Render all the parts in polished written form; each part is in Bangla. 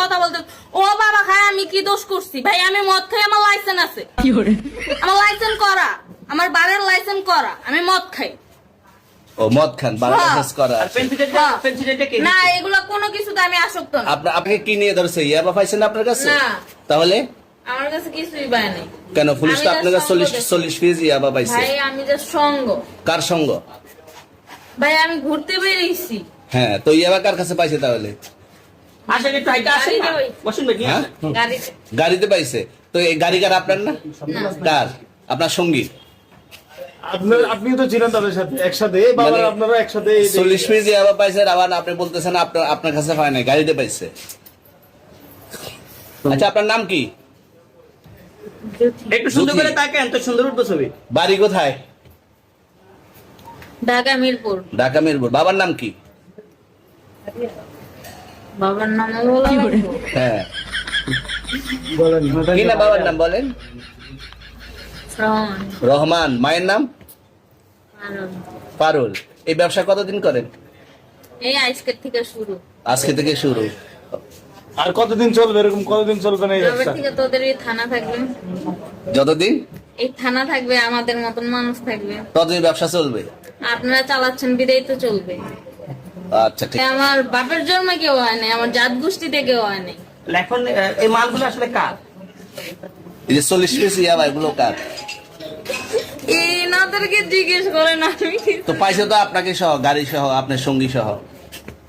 কথা বলতে ও বাবা খায় আমি কি দোষ করছি ভাই? আমি মদ খাই, আমার লাইসেন্স আছে, আমার লাইসেন্স করা, আমার বারের লাইসেন্স করা, আমি মদ খাই। ও মদ খান, বারের লাইসেন্স করা। না এগুলো কোনো কিছুতে আমি আসক্ত না। আপনাকে কি নিয়ে ধরছে? ইয়াবা পাইছেন আপনার কাছে? না তাহলে আমার কাছে কিছুই পায় নাই। কেন পুলিশ তো আপনার কাছে 40 পিস ইয়াবা পাইছে? ভাই আমি যে সঙ্গ। কার সঙ্গ? ভাই আমি ঘুরতে বেরিয়েছি। হ্যাঁ, তো ইয়াবা কার কাছে পাইছে তাহলে? গাড়িতে পাইছে। তো এই গাড়ি কার? আপনার না? কার? আপনার সঙ্গী? আপনি তো ছিলেন তাদের সাথে একসাথে, আপনারা একসাথে 40 পিস ইয়াবা পাইছে, আবার আপনি বলতেছেন আপনার কাছে পায় নাই, গাড়িতে পাইছে। আচ্ছা, আপনার নাম কি? একটু সুন্দর করে তাকান তো, সুন্দর উঠবো ছবি। বাড়ি কোথায়? ঢাকা মিরপুর। ঢাকা মিরপুর। বাবার নাম কি? বাবার নাম বলা লাগবে? হ্যাঁ, বলেন কি না বাবার নাম বলেন? রহমান। রহমান। মায়ের নাম? পারুল। এই ব্যবসা কতদিন করেন? এই আজকের থেকে শুরু। আজকে থেকে শুরু। আর কতদিন চলবে? এরকম কতদিন চলবে না এই এবার ব্যবসা? থেকে তোদের এই থানা থাকবে, যতদিন এই থানা থাকবে, আমাদের মতন মানুষ থাকবে। ততদিন ব্যবসা চলবে। আপনারা চালাচ্ছেন বিদায় তো চলবে। আচ্ছা, ঠিক। আমার বাপের জন্মে কেউ হয় নাই, আমার জাত গোষ্ঠীতে কেউ হয় নাই। এখন এই মালগুলো আসলে কার? এই যে 40 পিস ইয়াবা, এগুলো কার? এনাদেরকে জিজ্ঞেস করেন। আমি তো পাইছে তো আপনাকে সহ, গাড়ি সহ, আপনার সঙ্গী সহ।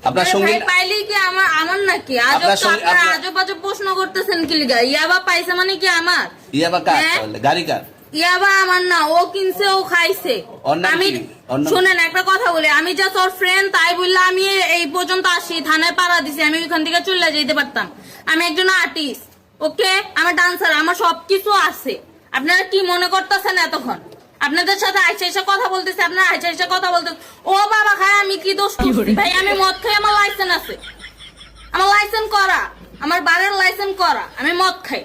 আপনার সঙ্গী ভাই পাইলেই কি আমার নাকি? আজব আপনার তো সঙ্গে- আপনারা আপনার- আজব আজব প্রশ্ন করতেছেন কি লিগা? ইয়াবা পাইছে মানে কি আমার? ইয়াবা কার হ্যাঁ? তাহলে? গাড়ি কার? ইয়াবা আমার না, ও কিনছে, ও খাইছে। ওর নাম আমি কি? ওর নাম- শুনেন একটা কথা বলি, আমি যা তোর ফ্রেন্ড তাই বললে আমি এই পর্যন্ত আসি, থানায় পাড়া দিছি, আমি ওইখান থেকে চলে যেতে পারতাম। আমি একজন আর্টিস্ট, ওকে, আমার ডান্সার, আমার সবকিছু আছে। আপনারা কি মনে করতেছেন এতক্ষণ? আপনাদের সাথে আইসা এসে কথা বলতেছে, আপনারা আইসা এসে কথা বলতেছে ও বাবা খায় আমি কি দোষ করছি ভাই? আমি মদ খাই, আমার লাইসেন্স আছে, আমার লাইসেন্স করা, আমার বারের লাইসেন্স করা, আমি মদ খাই।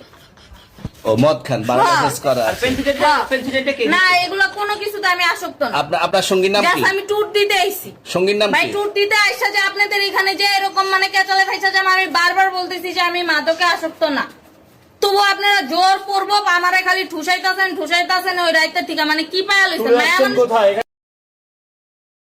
ও মদ খান, বারের লাইসেন্স করা। আর পেন্সিলটা কে? না এগুলো কোনো কিছুতে আমি আসক্ত না। আপনার সঙ্গীর নাম কি? Just আমি ট্যুর দিতে আইছি। সঙ্গীর নাম ভাই কি? ট্যুর দিতে আইসা যে আপনাদের এখানে যে এরকম মানে কেচালে ফাইসা যে আমি বারবার বলতেছি যে আমি মাদকে আসক্ত না, তবু আপনারা জোর করবো আমারে খালি ঠুসাইতাছেন ওই রাইতে ঠিক মানে কি পায়া লইছেন? চলে আসছেন কোথায়? এখানে